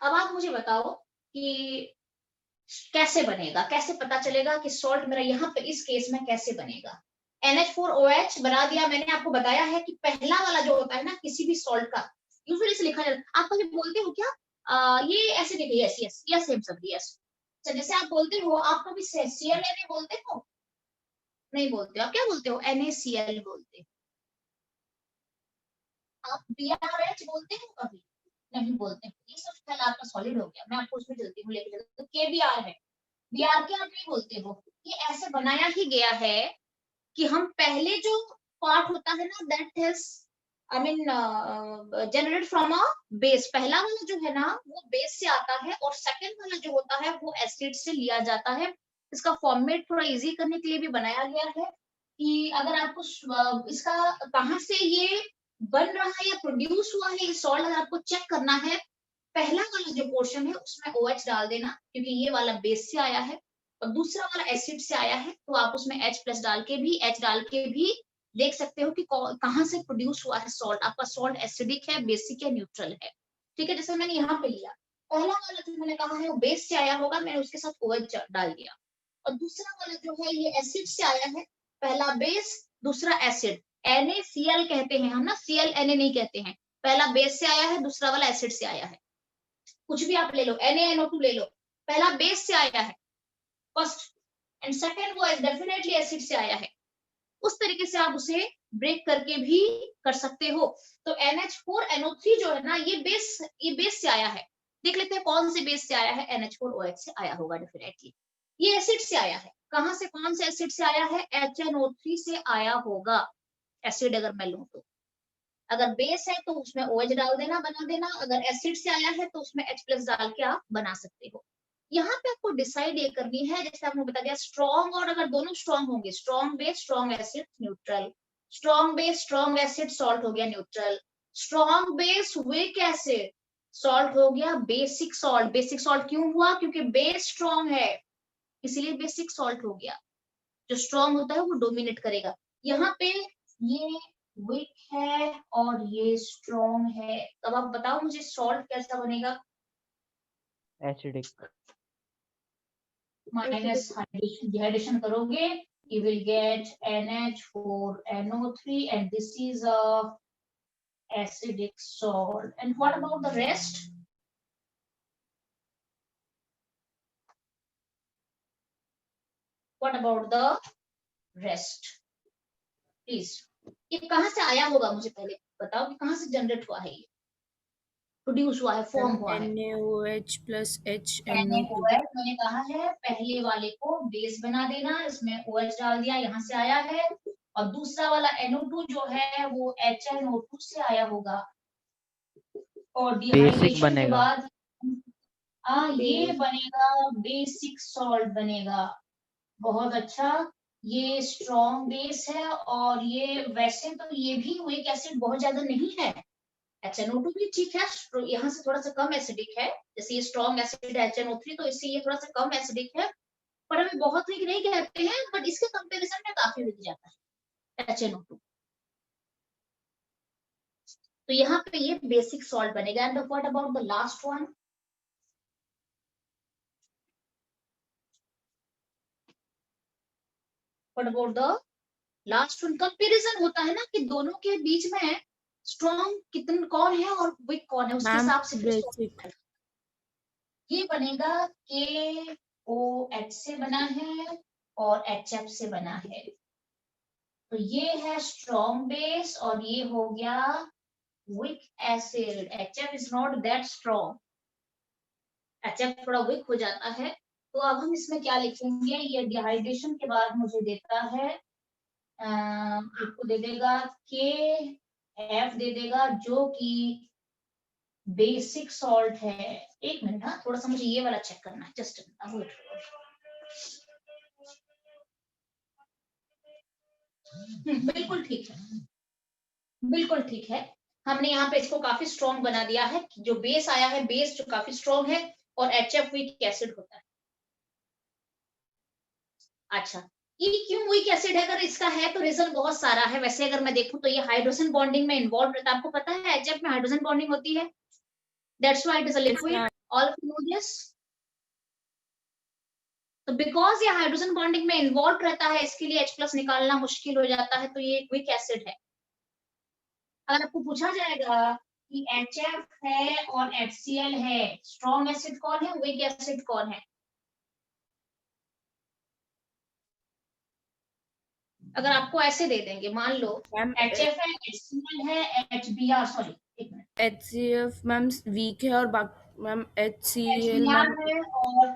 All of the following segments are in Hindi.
अब आप मुझे बताओ कि कैसे बनेगा, कैसे पता चलेगा कि सॉल्ट मेरा यहाँ पे इस केस में कैसे बनेगा। NH4OH बना दिया, मैंने आपको बताया है कि पहला वाला जो होता है ना किसी भी सॉल्ट का, यूजुअली से लिखा जाता है। आप कभी बोलते हो क्या ये एसिडिक है? यस यस यस, सेम सब यस। अच्छा, जैसे आप बोलते हो, आप कभी ClNA बोलते हो? नहीं बोलते हो। आप क्या बोलते हो? NaCl बोलते हो। आप BRH बोलते हो कभी? नहीं बोलते। ये सब ख्याल आपका सॉलिड हो गया, मैं आपको उसमें चलती हूँ लेके चलती हूँ। KBr है, BR के आप नहीं बोलते हो। ये ऐसे बनाया ही गया है कि हम पहले जो पार्ट होता है ना, that is I mean generated from a base. पहला वाला जो है ना वो बेस से आता है, और सेकंड वाला जो होता है वो एसिड से लिया जाता है। इसका फॉर्मेट थोड़ा इजी करने के लिए भी बनाया गया है कि अगर आपको इसका कहाँ से ये बन रहा है या प्रोड्यूस हुआ है ये सॉल्ट, अगर आपको चेक करना है, पहला वाला जो पोर्शन है उसमें OH डाल देना, क्योंकि ये वाला बेस से आया है, और दूसरा वाला एसिड से आया है, तो आप उसमें H+ डाल के भी, H डाल के भी देख सकते हो कि कहाँ से प्रोड्यूस हुआ है सॉल्ट। आपका सॉल्ट एसिडिक है, बेसिक है, न्यूट्रल है। ठीक है, जैसे मैंने यहाँ पे लिया, पहला वाला जो मैंने कहा है वो बेस से आया होगा, मैंने उसके साथ OH डाल दिया। और दूसरा वाला जो है ये एसिड से आया है, पहला बेस, दूसरा एसिड। NaCl कहते हैं हम ना, Cl Na नहीं कहते हैं। पहला बेस से आया है, दूसरा वाला एसिड से आया है। कुछ भी आप ले लो, NaNO2 ले लो, पहला बेस से आया है फर्स्ट, एंड सेकंड वो डेफिनेटली एसिड से आया है। उस तरीके से आप उसे ब्रेक करके भी कर सकते हो। तो NH4NO3 जो है ना, ये बेस से आया है। देख लेते हैं कौन से बेस से आया है। NH4OH से आया होगा डेफिनेटली। ये एसिड से आया है, कहां से, कौन से एसिड से आया है? HNO3 से आया होगा एसिड, अगर मैं लूं तो। अगर बेस है तो उसमें OH डाल देना, बना देना। अगर एसिड से आया है तो उसमें H+ डाल के आप बना सकते हो। यहाँ पे आपको डिसाइड ये करनी है, जैसे आपने बता दिया स्ट्रॉन्ग, और अगर दोनों स्ट्रॉन्ग होंगे, strong base strong acid neutral, strong base strong acid salt हो गया neutral, strong base weak acid salt हो गया बेसिक सॉल्ट। बेसिक सॉल्ट क्यों हुआ? क्योंकि बेस स्ट्रॉन्ग है, इसीलिए बेसिक सॉल्ट हो गया। जो स्ट्रॉन्ग होता है वो डोमिनेट करेगा। यहाँ पे ये वीक है और ये स्ट्रॉन्ग है। अब आप बताओ मुझे सॉल्ट कैसा बनेगा? एसिडिक। माइनस डिहाइड्रेशन करोगे, you will get NH4NO3 and this is a acidic salt. And what about the rest? What about the rest? Please. ये कहाँ से आया होगा मुझे पहले बताओ कि कहाँ से जनरेट हुआ है, ये प्रोड्यूस हुआ है, फॉर्म हुआ है? NaOH plus HNO2। NaOH मैंने कहा है पहले वाले को बेस बना देना, इसमें OH डाल दिया, यहाँ से आया है। और दूसरा वाला NO2 जो है वो HNO2 से आया होगा, और डिहाइड्रेशन के बाद ये बनेगा बेसिक सॉल्ट बनेगा। बहुत अच्छा, ये स्ट्रॉन्ग बेस है, और ये वैसे तो ये भी वीक एसिड बहुत ज्यादा नहीं है। HNO2 भी ठीक है, यहाँ से थोड़ा सा कम एसिडिक है, जैसे ये स्ट्रॉन्ग एसिड है HNO3, तो इससे ये थोड़ा सा कम एसिडिक है, पर हमें बहुत वीक नहीं कहते हैं, बट इसके कंपैरिजन में काफी वीक जाता है HNO2। तो यहाँ पे ये बेसिक सॉल्ट बनेगा। And what about the last one? What about the last one? Comparison होता है ना कि दोनों के बीच में स्ट्रॉन्ग कितन कौन है और वीक कौन है, उसके हिसाब से बेसिक। ये बनेगा KOH से बना है और HF से बना है। तो ये है स्ट्रॉन्ग बेस और ये हो गया weak acid. HF is not that strong, HF थोड़ा वीक हो जाता है। तो अब हम इसमें क्या लिखेंगे? ये डिहाइड्रेशन के बाद मुझे देता है, इसको दे देगा KF दे देगा, जो कि बेसिक सॉल्ट है। एक मिनट, हाँ थोड़ा सा मुझे ये वाला चेक करना है, जस्ट वेट। बिल्कुल ठीक है, बिल्कुल ठीक है। हमने यहाँ पे इसको काफी स्ट्रॉन्ग बना दिया है, जो बेस आया है, बेस जो काफी स्ट्रॉन्ग है, और HF वीक एसिड होता है। अच्छा, ये क्यों वीक एसिड है? अगर इसका है तो रीजन बहुत सारा है। वैसे अगर मैं देखूं तो ये हाइड्रोजन बॉन्डिंग में इन्वॉल्व रहता है। आपको पता है HF में हाइड्रोजन बॉन्डिंग होती है, that's why it is a liquid. All of you know this. तो बिकॉज ये हाइड्रोजन बॉन्डिंग में इन्वॉल्व रहता है, इसके लिए H+ निकालना मुश्किल हो जाता है, तो ये एक वीक एसिड है। अगर आपको पूछा जाएगा कि HF है और HCl है, स्ट्रॉन्ग एसिड कौन है, वीक एसिड कौन है? अगर आपको ऐसे दे देंगे, मान लो मैम HF है, HCl है, HBr, सॉरी एक मिनट, HCF मैम वीक है और मैम HCl HBr मैम है और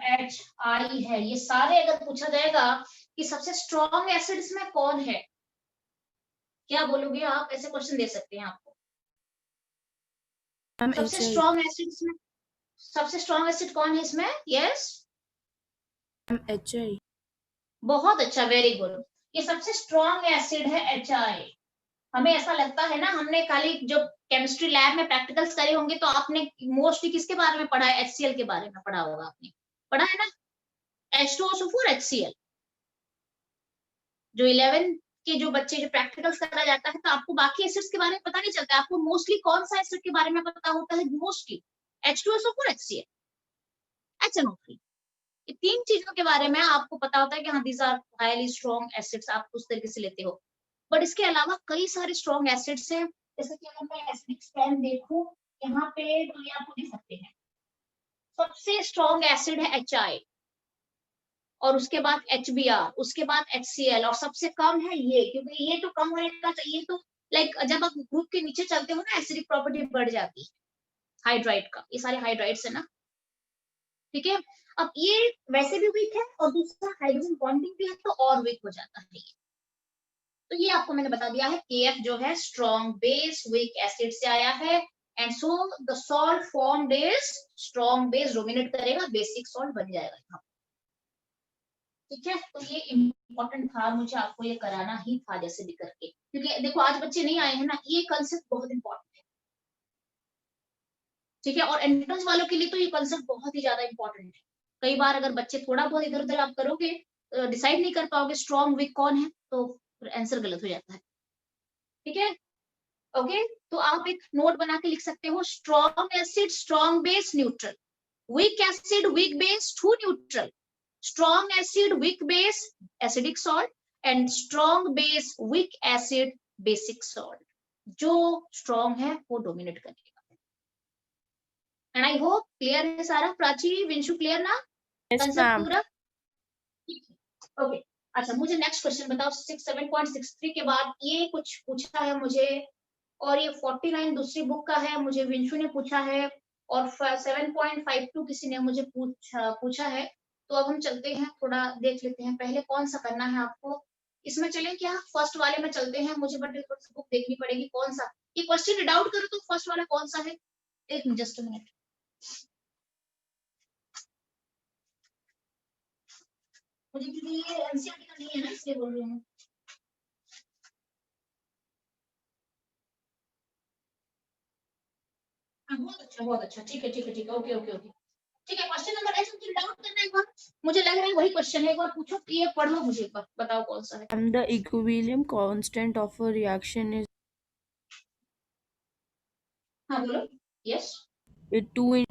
HI है, ये सारे अगर पूछा जाएगा कि सबसे स्ट्रॉन्ग एसिड इसमें कौन है, क्या बोलोगे आप? ऐसे क्वेश्चन दे सकते हैं आपको। मैम सबसे HI स्ट्रॉन्ग एसिड इसमें, सबसे स्ट्रॉन्ग एसिड कौन है इसमें? Yes, ma'am HI। बहुत अच्छा, वेरी गुड। ये सबसे स्ट्रॉन्ग एसिड है HI। हमें ऐसा लगता है ना, हमने खाली जो केमिस्ट्री लैब में प्रैक्टिकल्स करे होंगे तो आपने मोस्टली किसके बारे में पढ़ा है? HCl के बारे में पढ़ा होगा, आपने पढ़ा है ना, H2SO4 HCl। जो 11 के जो बच्चे जो प्रैक्टिकल्स करा जाता है तो आपको बाकी एसिड्स के बारे में पता नहीं चलता, आपको मोस्टली कौन सा एसिड के बारे में पता होता है? Mostly H2SO4 HCl, HNO3। ये तीन चीजों के बारे में आपको पता होता है कि हाँ, these are highly strong acids, आप उस तरीके से लेते हो। बट इसके अलावा कई सारे स्ट्रॉन्ग एसिड्स हैं, जैसे कि अगर मैं एसिडिक स्पैन देखूं यहाँ पे तो ये आपको देख सकते हैं। सबसे स्ट्रॉन्ग एसिड है HI, और उसके बाद HBr, उसके बाद HCl, और सबसे कम है ये, क्योंकि ये तो कम होने का चाहिए, तो लाइक जब आप ग्रुप के नीचे चलते हो ना, एसिडिक प्रॉपर्टी बढ़ जाती है हाइड्राइड का, ये सारे हाइड्राइड्स है ना, ठीक है। अब ये वैसे भी वीक है और दूसरा हाइड्रोजन बॉन्डिंग भी है तो और वीक हो जाता है ये। तो ये आपको मैंने बता दिया है, KF जो है स्ट्रॉन्ग बेस वीक एसिड से आया है, and so the salt formed is strong base dominate करेगा, बेसिक सॉल्ट बन जाएगा यहाँ, ठीक है। तो ये इम्पोर्टेंट था, मुझे आपको ये कराना ही था जैसे भी करके, क्योंकि देखो आज बच्चे नहीं आए हैं ना, ये कंसेप्ट बहुत इंपॉर्टेंट है, ठीक है। और एंट्रेंस वालों के लिए तो ये कंसेप्ट बहुत ही ज्यादा इंपॉर्टेंट है। कई बार अगर बच्चे थोड़ा बहुत इधर उधर आप करोगे, डिसाइड नहीं कर पाओगे स्ट्रॉन्ग वीक कौन है, तो आंसर गलत हो जाता है, ठीक है। ओके, तो आप एक नोट बना के लिख सकते हो, strong acid strong base neutral, weak acid weak base to neutral, strong acid weak base acidic salt, and strong base weak acid basic salt. जो स्ट्रॉन्ग है वो डोमिनेट करेगा। एंड आई होप क्लियर है सारा, प्राची विंशु क्लियर ना यस कंसेप्ट मैम। पूरा? ओके, अच्छा मुझे नेक्स्ट क्वेश्चन बताओ, 7.63 के बाद ये कुछ पूछा है मुझे, और ये 49 दूसरी बुक का है, मुझे विंशु ने पूछा है, और 7.52 किसी ने मुझे पूछा है। तो अब हम चलते हैं, थोड़ा देख लेते हैं पहले कौन सा करना है आपको। इसमें चले क्या, फर्स्ट वाले में चलते हैं, मुझे बट बुक देखनी पड़ेगी कौन सा, ये क्वेश्चन रीड आउट करो तो फर्स्ट वाला कौन सा है, एक मिनट, जस्ट मिनट। मुझे क्योंकि ये एनसीईआरटी का नहीं है ना, इसलिए बोल रही हूँ। हाँ, बहुत अच्छा, ठीक है ठीक है ठीक है, ओके ओके ओके, ठीक है। क्वेश्चन नंबर है, मुझे डाउट करना है एक बार, मुझे लग रहा है वही क्वेश्चन है, एक बार पूछो, ये पढ़ लो मुझे एक बार, बताओ कौन सा है। The equilibrium constant of a reaction is हाँ बोलो, yes. 2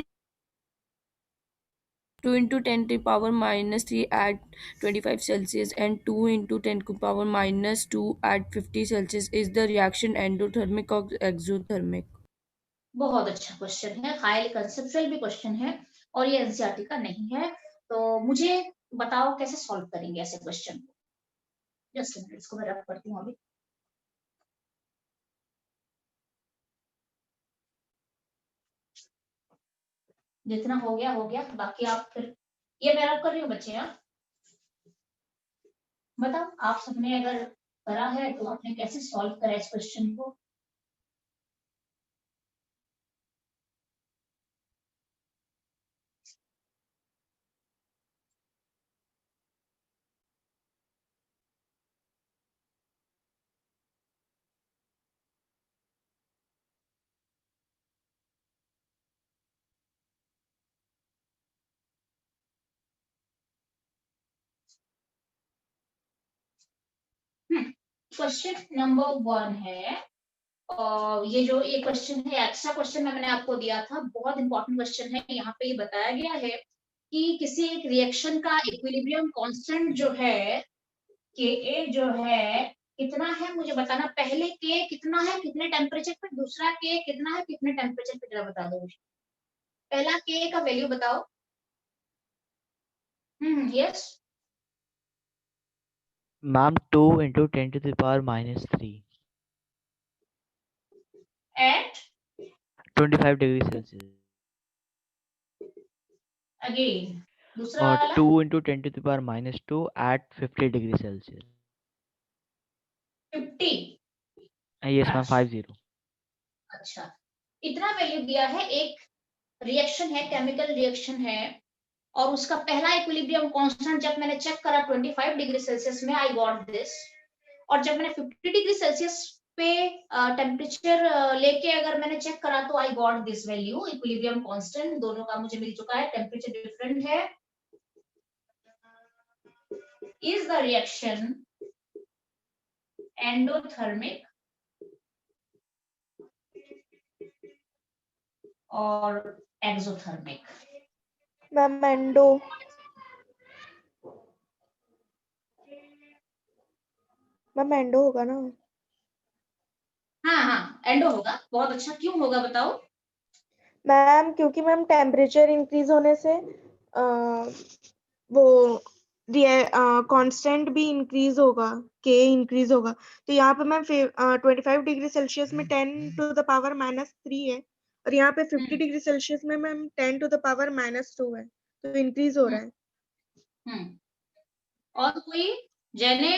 into 10 to the power minus 3 at 25 Celsius and 2 into 10 to the power minus 2 at 50 Celsius is the reaction endothermic or exothermic? बहुत अच्छा क्वेश्चन है, हाईली कंसेप्चुअल भी क्वेश्चन है, और ये एनसीईआरटी का नहीं है, तो मुझे बताओ कैसे सॉल्व करेंगे ऐसे क्वेश्चन को। जस्ट मिनट, इसको मैं रख करती हूँ अभी। जितना हो गया, बाकी आप फिर, ये मैं रख कर रही हूँ बच्चे, हाँ बताओ आप सबने अगर करा है तो आपने कैसे सॉल्व करा इस क्वेश्चन को। क्वेश्चन नंबर 1 है, और ये जो एक क्वेश्चन है, एक्स्ट्रा क्वेश्चन मैंने आपको दिया था, बहुत इंपॉर्टेंट क्वेश्चन है। यहाँ पे ये बताया गया है कि किसी एक रिएक्शन का इक्विलिब्रियम कांस्टेंट जो है Ka जो है कितना है, मुझे बताना। पहले K कितना है कितने टेम्परेचर पे, दूसरा K कितना है कितने टेम्परेचर पे, जरा बता दो मुझे। पहला K का वैल्यू बताओ। Yes. Ma'am 2 into 10 to the power minus 3. At 25 degrees Celsius. Again दूसरा और वाला 2 into 10 to the power minus 2 at 50 degrees Celsius. 50। Yes ma'am, 50. अच्छा, इतना वैल्यू दिया है। एक रिएक्शन है, केमिकल रिएक्शन है, और उसका पहला इक्विलिब्रियम कांस्टेंट जब मैंने चेक करा 25 डिग्री सेल्सियस में, आई गॉट दिस। और जब मैंने 50 डिग्री सेल्सियस पे टेम्परेचर लेके अगर मैंने चेक करा तो I got this value, equilibrium constant. दोनों का मुझे मिल चुका है, टेम्परेचर डिफरेंट है। इज द रिएक्शन एंडोथर्मिक और exothermic? Ma'am endo. Ma'am endo होगा ना? हाँ हाँ, एंडो होगा। बहुत अच्छा, क्यों होगा बताओ? मैम क्योंकि मैम टेम्परेचर इंक्रीज होने से वो कांस्टेंट भी इंक्रीज होगा, के इंक्रीज होगा। तो यहाँ पे मैम 25 डिग्री सेल्सियस में 10 टू द पावर -3 है, और यहाँ पे 50 डिग्री सेल्सियस में मैम 10 टू द पावर -2 है, तो इंक्रीज हो रहा है। और कोई? जैने,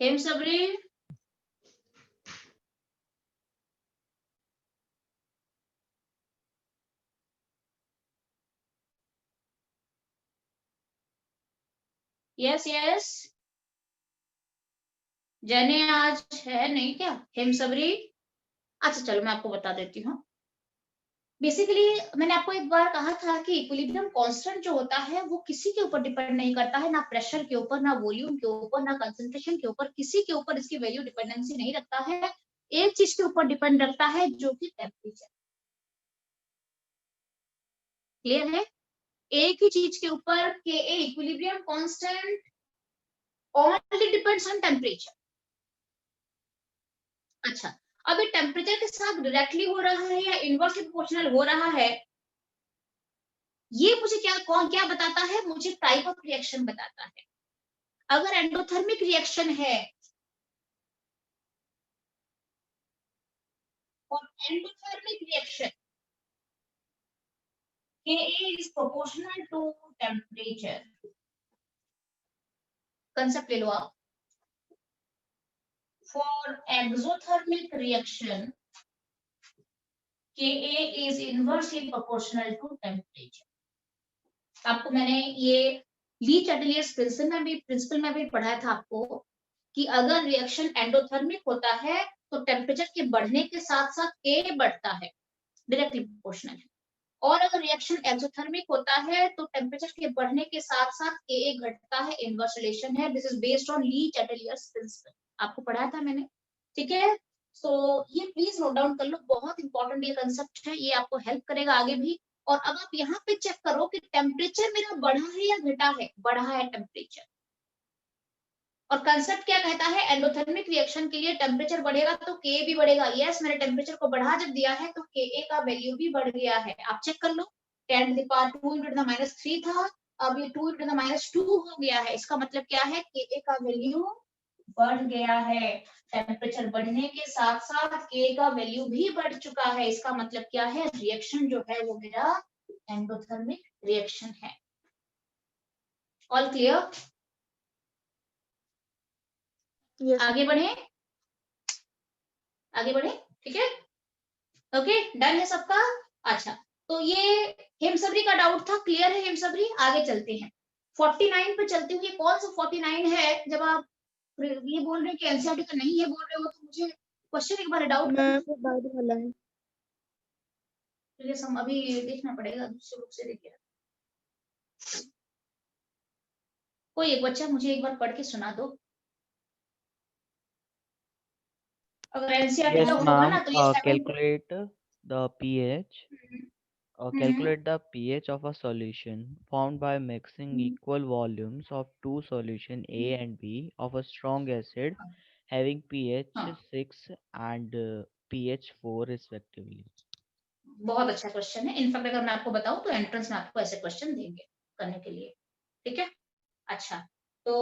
हेम सबरी, यस यस। जैने आज है नहीं क्या? हेम सबरी? अच्छा चलो मैं आपको बता देती हूँ। बेसिकली मैंने आपको एक बार कहा था कि इक्विलिब्रियम कांस्टेंट जो होता है वो किसी के ऊपर डिपेंड नहीं करता है, ना प्रेशर के ऊपर, ना वॉल्यूम के ऊपर, ना कंसंट्रेशन के ऊपर, किसी के ऊपर इसकी वैल्यू डिपेंडेंसी नहीं रखता है। एक चीज के ऊपर डिपेंड रखता है, जो कि टेम्परेचर। क्लियर है? एक ही चीज के ऊपर के equilibrium constant only depends on temperature. अच्छा, अब ये टेम्परेचर के साथ डायरेक्टली हो रहा है या इनवर्सली प्रोपोर्शनल हो रहा है, ये मुझे क्या बताता है? मुझे टाइप ऑफ रिएक्शन बताता है। अगर एंडोथर्मिक रिएक्शन है और endothermic reaction Ka is proportional to temperature, concept ले लो आप। For exothermic reaction Ka is inversely proportional to temperature। आपको मैंने ये ली चैटलियर्स प्रिंसिपल में भी पढ़ाया था आपको कि अगर रिएक्शन एंडोथर्मिक होता है तो टेम्परेचर के बढ़ने के साथ साथ Ka बढ़ता है, डायरेक्टली प्रोपोर्शनल है। और अगर रिएक्शन एक्सोथर्मिक होता है तो टेम्परेचर के बढ़ने के साथ साथ Ka घटता है, इनवर्स रिलेशन है। This is based on Le Chatelier's principle, आपको पढ़ाया था मैंने, ठीक है? तो ये प्लीज नोट डाउन कर लो, बहुत इंपॉर्टेंट ये कंसेप्ट है, ये आपको हेल्प करेगा आगे भी। और अब आप यहाँ पे चेक करो कि टेम्परेचर मेरा बढ़ा है या घटा है। बढ़ा है टेम्परेचर। और कंसेप्ट क्या कहता है? एंडोथर्मिक रिएक्शन के लिए टेम्परेचर बढ़ेगा तो Ka भी बढ़ेगा। यस, मैंने टेम्परेचर को बढ़ा जब दिया है तो Ka का वैल्यू भी बढ़ गया है। आप चेक कर लो, 10 to the power 2 into 10 minus 3 था, अब ये 2 into 10 minus 2 हो गया है। इसका मतलब क्या है? Ka का वैल्यू बढ़ गया है। टेम्परेचर बढ़ने के साथ साथ Ka का वैल्यू भी बढ़ चुका है। इसका मतलब क्या है? रिएक्शन जो है वो मेरा एंडोथर्मिक रिएक्शन है। All clear? Yes. आगे बढ़े, आगे बढ़े, ठीक है? ओके, डन है सबका? अच्छा, तो ये हेमसबरी का डाउट था, क्लियर है हेमसबरी? आगे चलते हैं 49 पे चलते हुए। कौन सा 49 है? जब आप ये बोल रहे हैं कि एनसीईआरटी का नहीं है बोल रहे हो तो मुझे क्वेश्चन एक बार डाउट करना। मैम बाद वाला है। हम अभी देखना पड़ेगा, दूसरे बुक से देखिए। कोई एक बच्चा मुझे एक बार पढ़ के सुना दो। अगर एनसीईआरटी Yes, का होगा ना ma'am. तो ये 7 Calculate the pH. Calculate the pH of a solution formed by mixing equal volumes of two solution A and B of a strong acid having pH हाँ 6 and pH 4 respectively. बहुत अच्छा क्वेश्चन है। इनफैक्ट अगर मैं आपको बताऊं तो एंट्रेंस में आपको ऐसे क्वेश्चन देंगे करने के लिए, ठीक है। अच्छा तो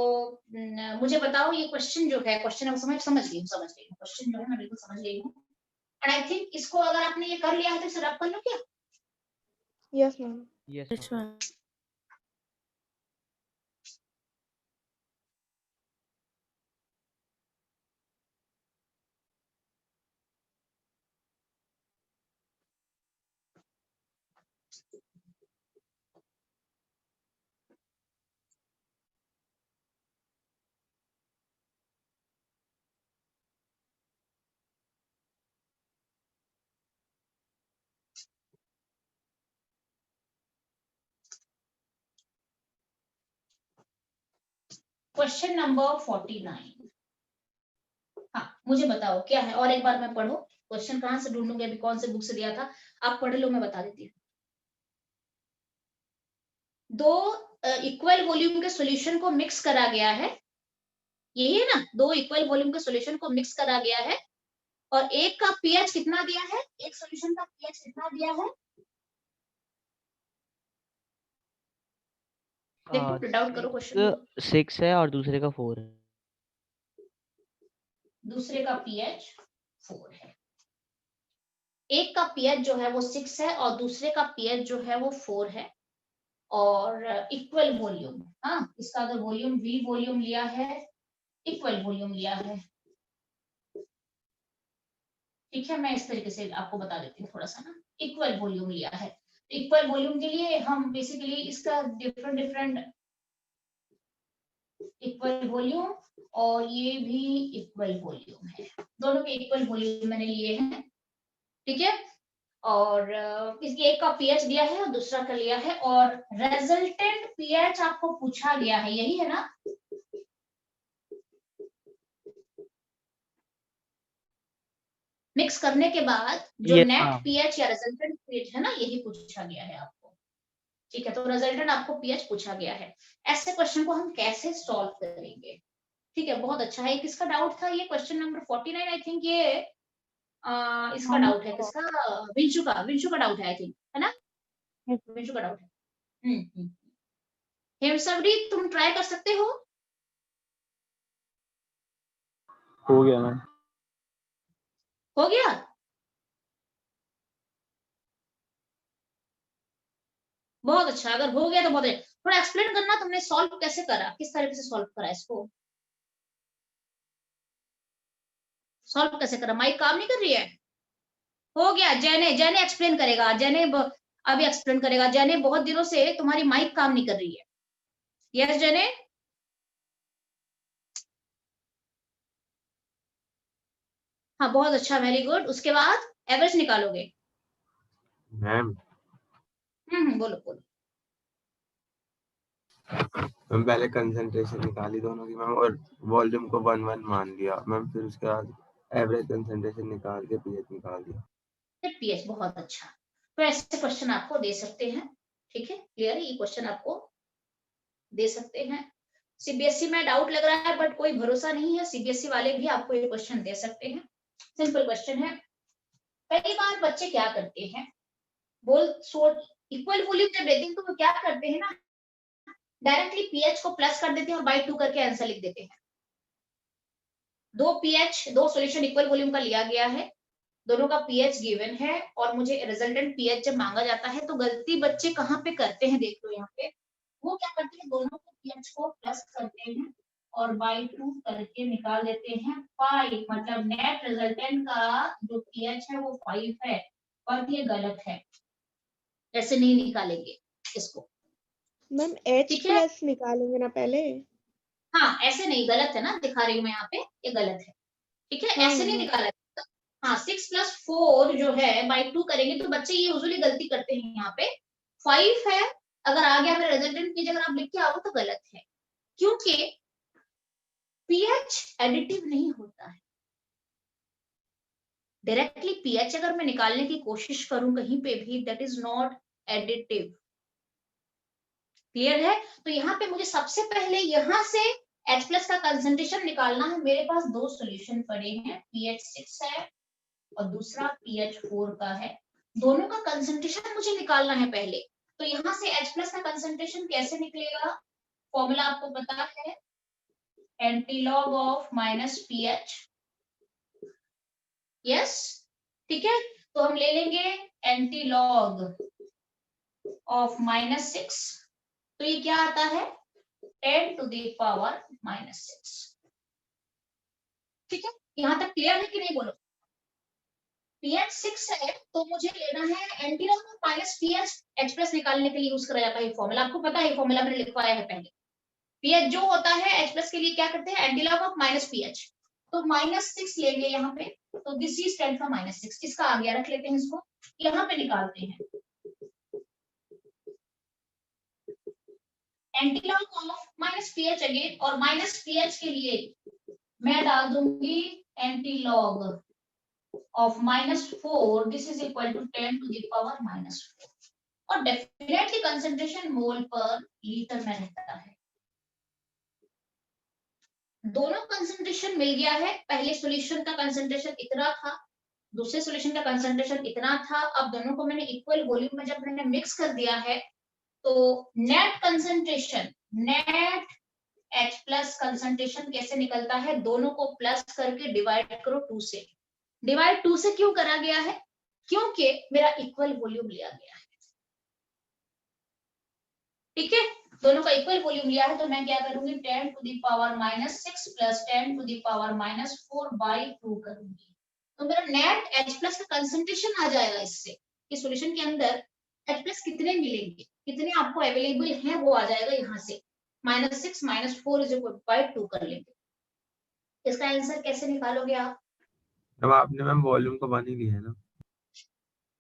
मुझे बताओ ये क्वेश्चन जो है, क्वेश्चन अब समझ गई हूँ क्वेश्चन जो है मैं बिल्कुल समझ गई हूँ। एंड आई थिंक इसको अगर आपने ये कर लिया है तो इसे रब कर लो क्या? Yes ma'am. Yes, Yes, ma'am. ma'am. Question number 49। हाँ मुझे बताओ क्या है, और एक बार मैं पढ़ो क्वेश्चन कहाँ से ढूंढूंगी, अभी कौन से बुक से दिया था, आप पढ़ लो मैं बता देती हूँ। दो इक्वल वॉल्यूम के सॉल्यूशन को मिक्स करा गया है, यही है ना, दो इक्वल वॉल्यूम के सॉल्यूशन को मिक्स करा गया है और एक का पीएच कितना दिया है, एक सॉल्यूशन का पीएच कितना दिया है, देखो प्रिंट आउट करो क्वेश्चन को। 6 है और दूसरे का 4 है। दूसरे का पीएच 4 है, एक का पीएच जो है वो 6 है और दूसरे का पीएच जो है वो 4 है और इक्वल वॉल्यूम, हाँ इसका अगर वॉल्यूम वी वॉल्यूम लिया है, इक्वल वॉल्यूम लिया है, ठीक है। मैं इस तरीके से आपको बता देती हूँ थोड़ा सा ना, इक्वल वॉल्यूम लिया है। इक्वल वॉल्यूम के लिए हम बेसिकली इसका डिफरेंट इक्वल वॉल्यूम और ये भी इक्वल वॉल्यूम है, दोनों के इक्वल वॉल्यूम मैंने लिए हैं, ठीक है। और इसकी एक का पीएच दिया है और दूसरा का लिया है और रेजल्टेंट पीएच आपको पूछा गया है, यही है ना। मिक्स करने के बाद जो Yes, नेट ma'am. पीएच या रिजल्टेंट पीएच है ना, यही पूछा गया है आपको, ठीक है। तो रिजल्टेंट आपको पीएच पूछा गया है। ऐसे क्वेश्चन को हम कैसे सॉल्व करेंगे, ठीक है, बहुत अच्छा है। किसका डाउट था, ये क्वेश्चन नंबर 49 आई थिंक ये इसका डाउट है, किसका, विंशु का डाउट है आई थिंक, है ना, विंशु का डाउट है। हेमसवरी तुम ट्राई कर सकते हो। हो गया मैम। हो गया, बहुत अच्छा, अगर हो गया तो बहुत अच्छा। थोड़ा एक्सप्लेन करना तुमने सॉल्व कैसे करा, किस तरीके से सॉल्व करा इसको, सॉल्व कैसे करा, माइक काम नहीं कर रही है। हो गया, जैने एक्सप्लेन करेगा, अभी एक्सप्लेन करेगा। जैने बहुत दिनों से तुम्हारी माइक काम नहीं कर रही है। यस जैने, हाँ बहुत अच्छा, वेरी गुड। उसके बाद एवरेज निकालोगे। मैम बोलो बोलो। मैम पहले कंसंट्रेशन निकाली दोनों की मैम और वॉल्यूम को 1 1 मान लिया मैम, फिर उसके बाद एवरेज कंसंट्रेशन निकाल के पीएच निकाल दिया। पीएच, बहुत अच्छा। तो ऐसे क्वेश्चन आपको दे सकते हैं, ठीक है, क्लियर है, ये क्वेश्चन आपको दे सकते हैं। सीबीएसई में डाउट लग रहा है बट कोई भरोसा नहीं है, सीबीएसई वाले भी आपको ये क्वेश्चन दे सकते हैं। सिंपल क्वेश्चन है। कई बार बच्चे क्या करते हैं, इक्वल वॉल्यूम जब देते हैं तो वो क्या करते हैं ना, डायरेक्टली पीएच को प्लस कर देते हैं और बाई 2 करके आंसर लिख देते हैं। दो पीएच, दो सॉल्यूशन इक्वल वॉल्यूम का लिया गया है, दोनों का पीएच गिवन है और मुझे रिजल्टेंट पीएच जब मांगा जाता है तो गलती बच्चे कहाँ पे करते हैं, देख लो यहाँ पे। वो क्या करते हैं, दोनों के पीएच को प्लस करते हैं और बाई 2 करके निकाल देते हैं 5, मतलब नेट रिजल्टेंट का जो पीएच है वो 5 है, और ये गलत है, ऐसे नहीं निकालेंगे इसको। मैम H ठीक है, प्लस निकालेंगे ना पहले। हाँ ऐसे नहीं, गलत है ना, दिखा रही हूँ मैं यहाँ पे, ये गलत है, ठीक है, हाँ ऐसे नहीं हाँ निकाला। हाँ 6 + 4 जो है बाई 2 करेंगे तो बच्चे ये यूजुअली गलती करते हैं, यहाँ पे 5 है, अगर आ गया मेरा रिजल्टेंट की जगह आप लिख के आओ तो गलत है, क्योंकि पीएच एडिटिव नहीं होता है। डायरेक्टली पीएच अगर मैं निकालने की कोशिश करूं कहीं पे भी, that is not additive. Clear है? तो यहाँ पे मुझे सबसे पहले यहाँ से H प्लस का कंसंट्रेशन निकालना है। मेरे पास दो सॉल्यूशन पड़े हैं, pH 6 है और दूसरा pH 4 का है। दोनों का कंसंट्रेशन मुझे निकालना है पहले। तो यहाँ से H प्लस का कंसंट्रेशन कैसे निकलेगा? फॉर्मूला आपको पता है, antilog of minus pH। Yes, ठीक है। तो हम ले लेंगे एंटीलॉग ऑफ -6। तो ये क्या आता है? 10 to the power -6। ठीक है, यहां तक क्लियर है कि नहीं? बोलो। pH 6 है तो मुझे लेना है antilog of minus pH। H plus निकालने के लिए यूज करा जाता है फॉर्मूला, आपको पता है फॉर्मूला मैंने लिखवाया है पहले। pH जो होता है H प्लस के लिए क्या करते हैं? Antilog of minus pH। तो -6 लेंगे यहाँ पे, तो दिस इज 10 का -6। इसका आ गया, रख लेते हैं इसको, यहाँ पे निकालते हैं antilog of minus pH again, और माइनस pH के लिए मैं डाल दूंगी antilog of -4। This is equal to 10 to the power -4। और डेफिनेटली कंसंट्रेशन मोल पर लीटर में रहता है। दोनों कंसंट्रेशन मिल गया है। पहले सॉल्यूशन का कंसंट्रेशन इतना था, दूसरे सॉल्यूशन का कंसंट्रेशन इतना था। अब दोनों को मैंने इक्वल वॉल्यूम में जब मैंने मिक्स कर दिया है, तो net concentration, net H plus concentration कैसे निकलता है? दोनों को प्लस करके डिवाइड करो 2 से। डिवाइड 2 से क्यों करा गया है? क्योंकि मेरा इक्वल वॉल्यूम लिया गया है। ठीक है, दोनों का इक्वल वॉल्यूम लिया है, तो मैं क्या करूंगी? 10 to the power -6 plus 10 to the power -4 by 2 करूंगी। तो मेरा नेट H प्लस का कंसंट्रेशन आ जाएगा इससे। इस सॉल्यूशन के अंदर H प्लस कितने मिलेंगे, कितने आपको अवेलेबल हैं, वो आ जाएगा यहाँ से। -6 -4 इज इक्वल बाय 2 कर लेंगे। इसका आंसर कैसे निकालोगे आप? अब आपने मैम वॉल्यूम को 1 ही लिया है ना?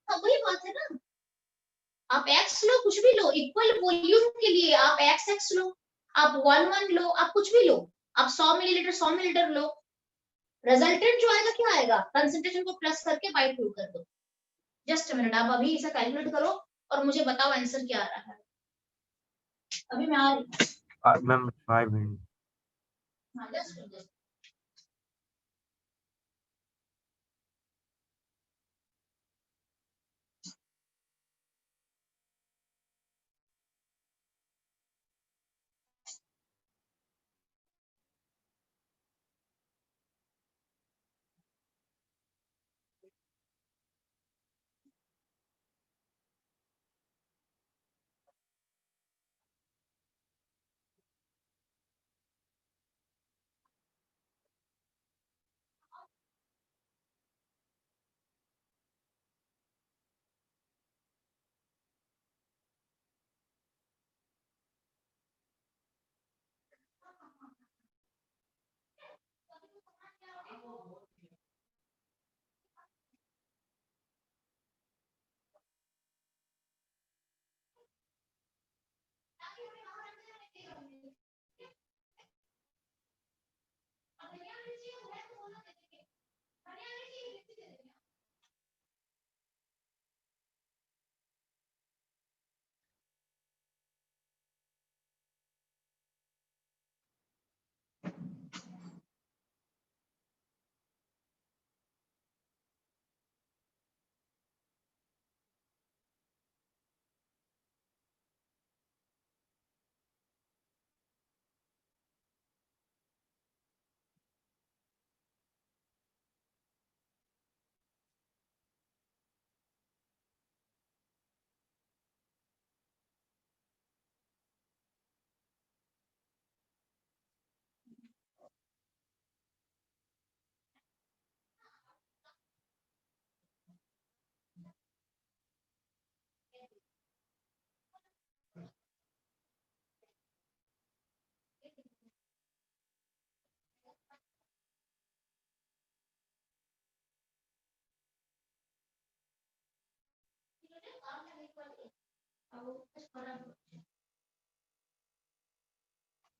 हाँ, वही बात है ना। आप x लो, कुछ भी लो, इक्वल वॉल्यूम के लिए आप x लो, आप 1 लो, आप कुछ भी लो, आप 100 मिलीलीटर 100 मिलीलीटर लो। रिजल्टेंट जो आएगा क्या आएगा? कंसंट्रेशन को प्लस करके बाय 2 कर दो। जस्ट मिनट, आप अभी इसे कैलकुलेट करो और मुझे बताओ आंसर क्या आ रहा है। अभी मैं आ रही हूँ। Ma'am 5 minute. हाँ, जस्ट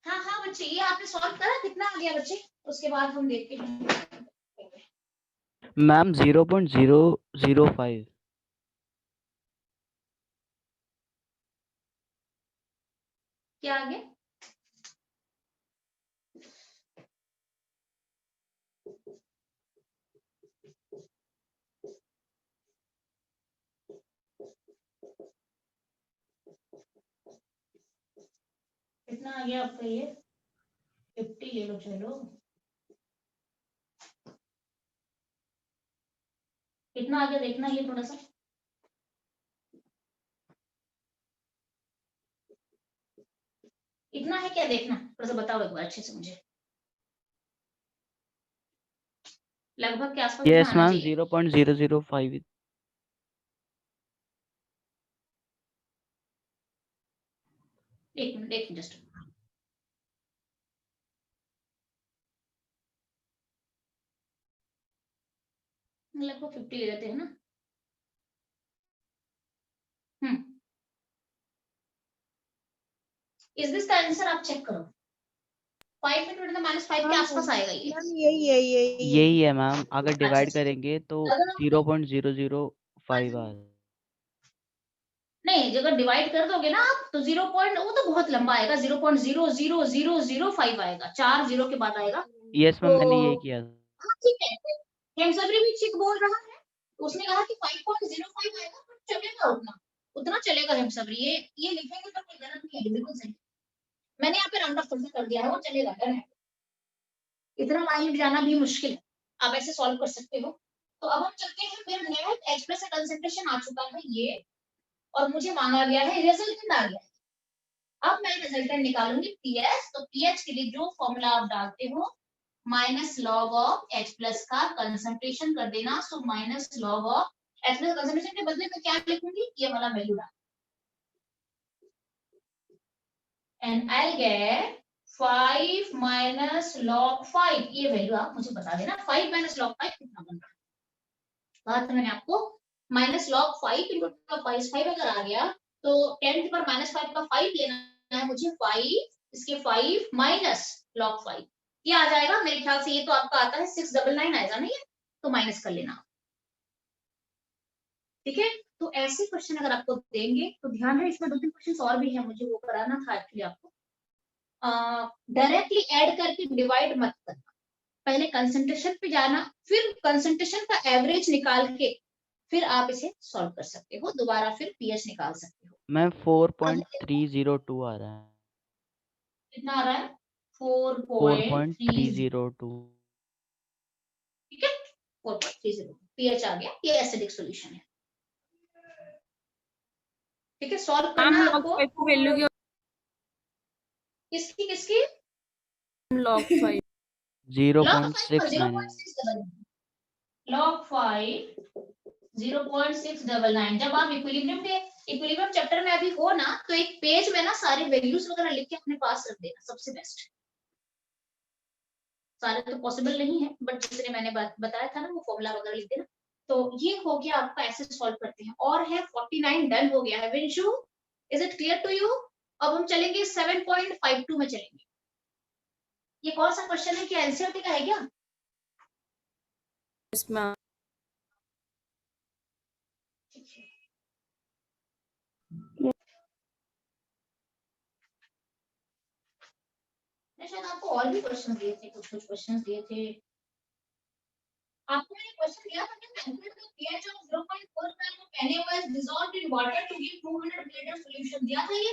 हाँ हाँ बच्चे, ये आपने सॉल्व करा? कितना आ गया बच्चे? उसके बाद हम देखते हैं। मैम 0.005। क्या आगे? कितना आ गया आपका ये? 50 ले लो चलो। कितना आ गया देखना ये थोड़ा सा। इतना है क्या देखना, थोड़ा सा बताओ एक बार अच्छे से मुझे। लगभग के आसपास इतना यस आना मैम चाहिए। 0.005। एक मिनट जस्ट। लगभग 50 ले लेते हैं ना। Is this the answer? आप चेक करो। 5 × 10⁻5 के आसपास आएगा ये। मैम यही यही है मैम, अगर डिवाइड अच्छा। करेंगे तो अगर आप 0.005 आ नहीं, अगर डिवाइड कर दोगे ना आप तो 0 पॉइंट, वो तो बहुत लंबा आएगा, 0.00005 आएगा, 4 0 के बाद आएगा। यस मैम तो मैंने यही किया। हाँ ठीक है, हेमसबरी भी ठीक बोल रहा है। उसने कहा कि 5.05 आएगा, पर चलेगा उतना चलेगा हेमसबरी। ये लिखेंगे तो कोई गलत नहीं है, बिल्कुल सही। मैंने यहाँ पे राउंड ऑफ कर दिया है, वो चलेगा, डन है। इतना माइन्यूट जाना भी मुश्किल है, आप ऐसे सॉल्व कर सकते हो। तो अब हम चलते हैं, मेरा नेट H+ से कंसंट्रेशन आ चुका है ये, और मुझे मांगा गया है रिजल्टेंट आ गया है। अब मैं रिजल्टेंट निकालूंगी पीएच। तो पीएच के लिए जो फॉर्मूला आप डालते हो, -log ऑफ H+ का कंसंट्रेशन कर देना। सो -log ऑफ H+ कंसंट्रेशन के बदले में क्या लिखूंगी, ये वाला वैल्यू डाल, एंड आई गेट 5 - log 5। ये वैल्यू आप मुझे बता देना, 5 - log 5 कितना बन रहा है। बात मैंने आपको -log 5 × 5 अगर आ गया तो 10 पर -5 का 5 लेना है मुझे। 5 इसके 5 - log 5 ये आ जाएगा मेरे ख्याल से। ये तो आपका आता है 699 आएगा ना ये, तो माइनस कर लेना, ठीक है। तो ऐसे क्वेश्चन अगर आपको देंगे तो ध्यान है, इसमें 2-3 क्वेश्चन और भी है, मुझे वो कराना था एक्चुअली आपको। डायरेक्टली ऐड करके डिवाइड मत करना, पहले कंसंट्रेशन पे जाना, फिर कंसंट्रेशन का एवरेज निकाल के फिर आप इसे सॉल्व कर सकते हो, दोबारा फिर पीएच निकाल सकते हो। मैम 4.302 आ रहा है। कितना आ रहा है? 4.302, 4.302। ठीक है। 4.30 पीएच आ गया, ये एसिडिक सॉल्यूशन है, ठीक है। सॉल्व करना मैम log आपको 5 की वैल्यू क्या? किसकी किसकी? log 5 log 5 0.699। 0.699, log 5 0.699। जब आप इक्विलिब्रियम चैप्टर में अभी हो ना, तो एक पेज में ना सारे वैल्यूज वगैरह लिख के अपने पास रख देना, सबसे बेस्ट। सारे तो पॉसिबल नहीं है, बट जितने मैंने बताया था ना, वो फॉर्मूला वगैरह लिख देना। तो ये हो गया आपका, ऐसे सॉल्व करते हैं। और है 49 डन हो गया है। Vinshu, is it clear to you? अब हम चलेंगे 7.52 में चलेंगे। ये कौन सा क्वेश्चन है, क्या एनसीईआरटी का है क्या? yes ma'am. शायद आपको और भी क्वेश्चन दिए थे, कुछ क्वेश्चन दिए थे आपको। मैंने क्वेश्चन दिया था कि calculate the pH of 0.4 gram of NaOH dissolved in water to give 200 ml solution, दिया था ये।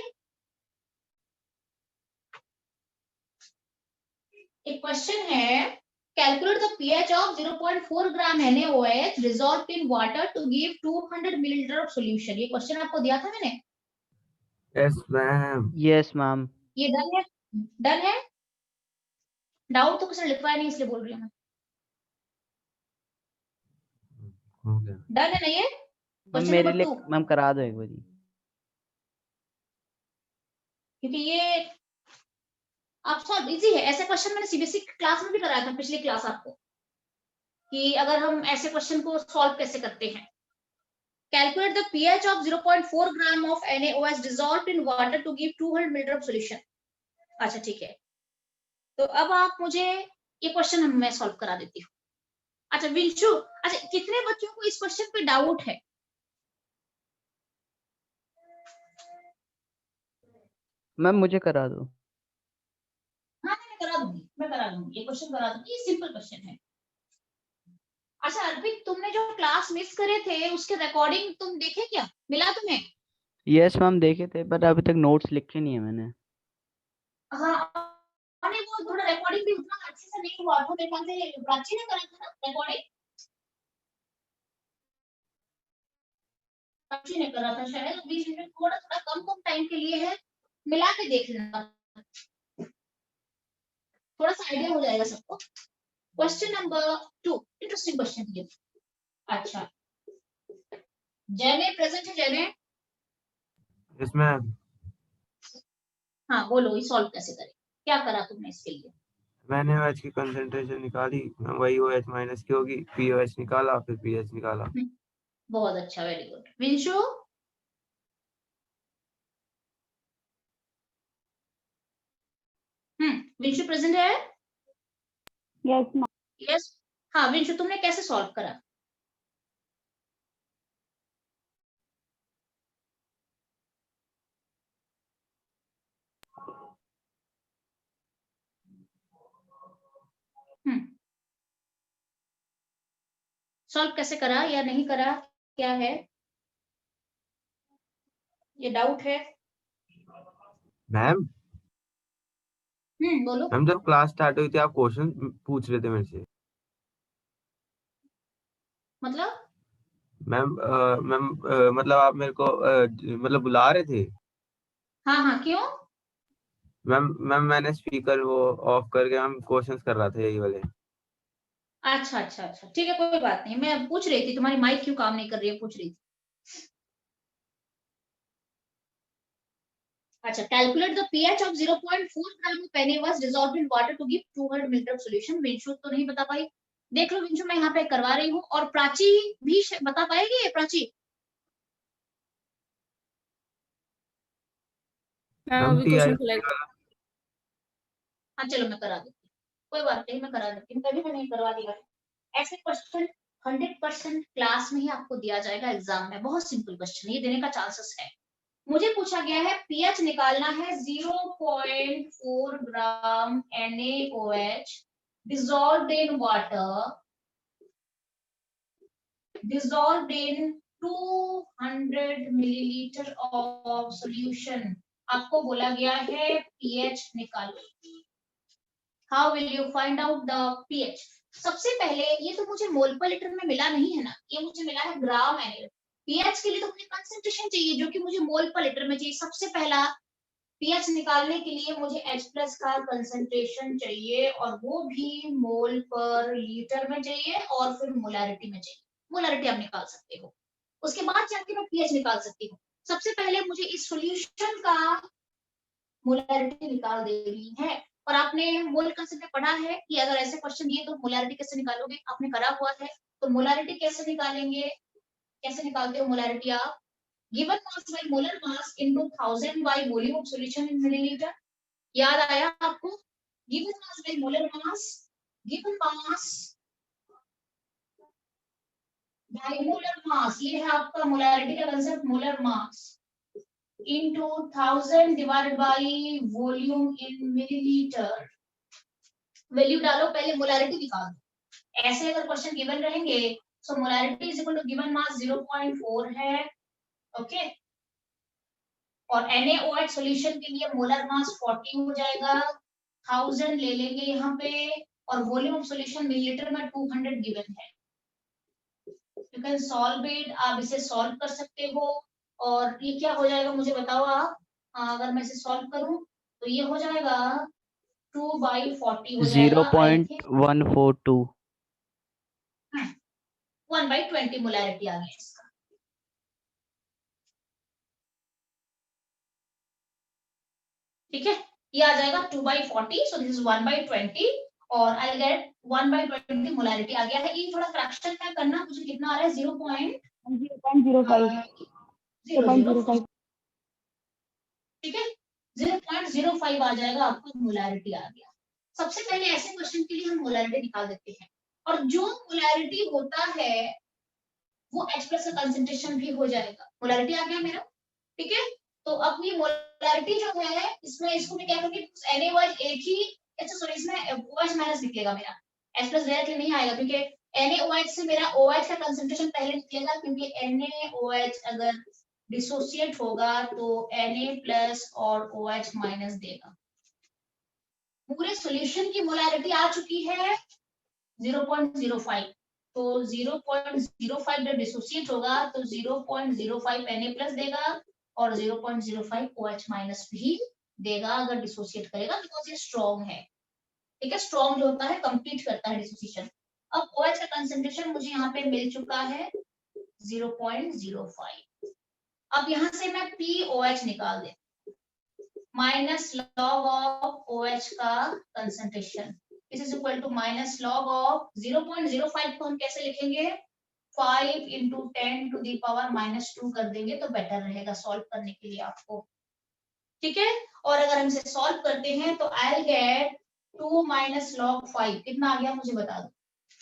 एक क्वेश्चन है, calculate the pH of 0.4 gram NaOH dissolved in water to give 200 ml of solution। ये क्वेश्चन आपको दिया था मैंने। Yes ma'am. Yes ma'am. ये डन है? डन है? डाउट तो किसी ने लिखवाया नहीं, इसलिए बोल रही हूँ मैं। हो गया। डन है ना ये? मैम क्वेश्चन मेरे नंबर लिए 2, मैम करा दो एक बारी। क्योंकि ये आप सब इजी है। ऐसे क्वेश्चन मैंने सीबीएसई क्लास में भी कराया था, पिछली क्लास आपको, कि अगर हम ऐसे क्वेश्चन को सॉल्व कैसे करते हैं। Calculate the pH of 0.4 gram of NaOH dissolved in water to give 200 ml of solution। अच्छा ठीक है, तो अब आप मुझे ये क्वेश्चन मैं सॉल्व करा देती हूँ। अच्छा विंशु, अच्छा कितने बच्चों को इस क्वेश्चन पे डाउट है? मैम मुझे करा दो। हाँ मैं करा दूंगी, ये क्वेश्चन करा दूंगी, ये सिंपल क्वेश्चन है। अच्छा अर्पित, तुमने जो क्लास मिस करे थे उसके रिकॉर्डिंग तुम देखे क्या, मिला तुम्हें? यस मैम देखे थे, बट अभी तक नोट्स लिखे नहीं है मैंने। हाँ अरे वो थोड़ा रिकॉर्डिंग भी उतना अच्छे से नहीं हुआ था, मेरे ख्याल से प्राची ने करा था ना रिकॉर्डिंग, प्राची ने करा था शायद, 20 मिनट थोड़ा थोड़ा कम टाइम के लिए है, मिला के देख लेना, थोड़ा सा आइडिया हो जाएगा सबको। क्वेश्चन नंबर 2, इंटरेस्टिंग क्वेश्चन ये। अच्छा जय प्रेजेंट है, जय इसमें हाँ बोलो, ये सॉल्व कैसे करें, क्या करा तुमने इसके लिए? मैंने OH की कंसंट्रेशन निकाली, वही OH माइनस की होगी, POH निकाला, फिर pH निकाला। बहुत अच्छा, वेरी गुड। विंशु विंशु प्रेजेंट है? Yes ma'am. यस हाँ विंशु, तुमने कैसे सॉल्व करा? सॉल्व कैसे करा या नहीं करा, क्या है ये डाउट है? मैम बोलो। मैम जब क्लास स्टार्ट हुई थी आप क्वेश्चन पूछ रहे थे मेरे से। मतलब मैम मतलब आप मेरे को मतलब बुला रहे थे। हाँ क्यों? मैम मैंने स्पीकर वो ऑफ करके मैम क्वेश्चंस कर रहा था यही वाले। अच्छा ठीक है, कोई बात नहीं, मैं पूछ रही थी तुम्हारी माइक क्यों काम नहीं कर रही है, पूछ रही थी। अच्छा, calculate the pH of 0.4 gram of NA was dissolved in water to give 200 ml solution। विंशु तो नहीं बता पाई, देख लो विंशु मैं यहाँ पे करवा रही हूँ, और प्राची भी बता पाएगी ये, प्राची? मैम अभी TI क्वेश्चन हाँ चलो मैं करा देती हूँ, कोई बात नहीं, मैं करा देती हूँ, कभी मैं नहीं करवा दिया। ऐसे क्वेश्चन 100% क्लास में ही आपको दिया जाएगा, एग्जाम में बहुत सिंपल क्वेश्चन ये देने का चांसेस है। मुझे पूछा गया है pH निकालना है 0.4 ग्राम NaOH dissolved in water, dissolved in 200 milliliter of solution। आपको बोला गया है pH निकालो। How will you find out the pH? सबसे पहले ये तो मुझे मोल पर लीटर में मिला नहीं है ना, ये मुझे मिला है ग्राम एनए। pH के लिए तो मुझे कंसंट्रेशन चाहिए जो कि मुझे मोल पर लीटर में चाहिए। सबसे पहला pH निकालने के लिए मुझे H+ का कंसंट्रेशन चाहिए, और वो भी मोल पर लीटर में चाहिए, और फिर मोलारिटी में चाहिए। मोलारिटी आप निकाल सकते हो, उसके बाद जाके मैं pH निकाल सकती हूँ। सबसे पहले मुझे इस सॉल्यूशन का मोलारिटी निकाल देनी है। और आपने मोल कंसेप्ट में पढ़ा है कि अगर ऐसे क्वेश्चन दिए तो मोलारिटी कैसे निकालोगे, आपने करा हुआ है। तो मोलारिटी कैसे निकालेंगे, कैसे निकालते हो मोलारिटी आप? Given mass by molar mass into 1000 by volume of solution in milliliter. याद आया आपको? Given mass by molar mass, given mass by molar mass, ये है आपका मोलारिटी का concept, molar mass into 1000 divided by volume in milliliter। Value डालो, पहले मोलारिटी निकालो। ऐसे अगर क्वेश्चन गिवन रहेंगे so molarity is equal to given mass 0.4 है, ओके। और NaOH सॉल्यूशन के लिए मोलर मास 40 हो जाएगा, 1000 ले लेंगे यहाँ पे, और वॉल्यूम ऑफ सॉल्यूशन मिलीलीटर में 200 गिवन है। यू कैन सॉल्व इट, आप इसे सॉल्व कर सकते हो। और ये क्या हो जाएगा मुझे बताओ आप, अगर मैं इसे सॉल्व करूं तो ये हो जाएगा 2/40 हो जाएगा, आई थिंक 0.142। 1/20 मोलैरिटी आ गया इसका। ठीक है, ये आ जाएगा 2/40, सो दिस इज 1/20, और आई गेट 1/20 मोलैरिटी आ गया है। ये थोड़ा फ्रैक्शन में करना, मुझे कितना आ रहा है 0.05। ठीक है, 0.05 आ जाएगा, आपको मोलैरिटी आ गया। सबसे पहले ऐसे क्वेश्चन के लिए हम मोलैरिटी निकाल देते हैं। और जो मोलैरिटी होता है वो H प्लस का कंसंट्रेशन भी हो जाएगा। मोलैरिटी आ गया मेरा, ठीक है। तो अब ये मोलैरिटी जो है इसमें इसको मैं क्या करूंगी, NaOH एक ही, अच्छा सॉरी इसमें OH माइनस निकलेगा मेरा, H प्लस डायरेक्टली नहीं आएगा क्योंकि NaOH से मेरा OH का कंसंट्रेशन पहले निकलेगा, क्योंकि NaOH अगर डिसोसिएट होगा तो Na प्लस और OH माइनस देगा। पूरे सॉल्यूशन की मोलैरिटी आ चुकी है 0.05, तो 0.05 जब डिसोसिएट होगा तो 0.05 Na प्लस देगा और 0.05 OH माइनस भी देगा अगर डिसोसिएट करेगा, बिकॉज ये स्ट्रॉन्ग है, ठीक है। स्ट्रॉन्ग जो होता है कंप्लीट करता है डिसोसिएशन। अब OH का कंसंट्रेशन मुझे यहाँ पे मिल चुका है 0.05। अब यहाँ से मैं POH निकाल दे, माइनस लॉग ऑफ OH का concentration is equal to minus log of 0.05 को हम कैसे लिखेंगे, 5 into 10 to the power -2 कर देंगे तो बेटर रहेगा सॉल्व करने के लिए आपको, ठीक है। और अगर हम इसे सॉल्व करते हैं तो I will get 2 minus log 5, कितना आ गया मुझे बता दो।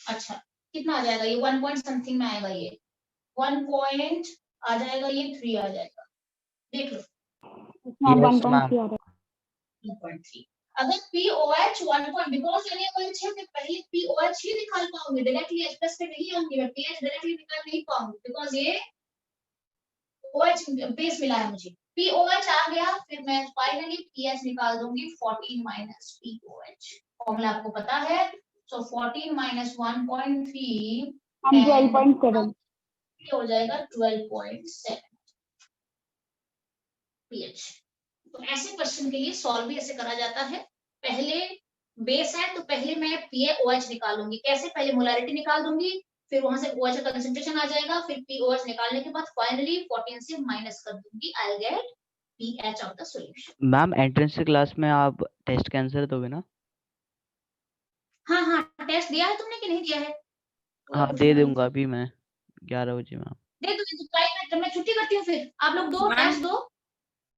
अच्छा कितना आ जाएगा, ये 1 point something में आएगा, ये 1 point आ जाएगा, ये 3 आ जाएगा, देख लो मैम Yes, 1.3 आ रहा है। 1.3। अगर POH 1 point, बिकॉज NaOH है तो पहले POH ही निकाल पाऊंगी, डायरेक्टली H प्लस पे नहीं आऊंगी, मैं PH डायरेक्टली निकाल नहीं पाऊंगी बिकॉज ये OH बेस मिला है मुझे। POH आ गया, फिर मैं फाइनली PH निकाल दूंगी 14 माइनस POH, फॉर्मूला आपको पता है। सो 14 माइनस 1.3 हम 12.7 हो जाएगा 12.7 pH। तो ऐसे क्वेश्चन के लिए सॉल्व भी ऐसे करा जाता है, पहले बेस है तो पहले मैं PaOH निकालूंगी, कैसे, पहले मोलैरिटी निकाल दूंगी, फिर वहां से OH का कंसंट्रेशन आ जाएगा, फिर POH निकालने के बाद फाइनली 14 से माइनस कर दूंगी, I will get pH of the solution. Ma'am entrance class में आप टेस्ट कैंसर दोगे ना? हाँ हाँ, टेस्ट दिया है तुमने कि नहीं दिया है? हाँ दे दूंगा अभी मैं 11 बजे मैम। दे दो, मैं छुट्टी करती हूँ, फिर आप लोग दो मैम, टेस्ट दो।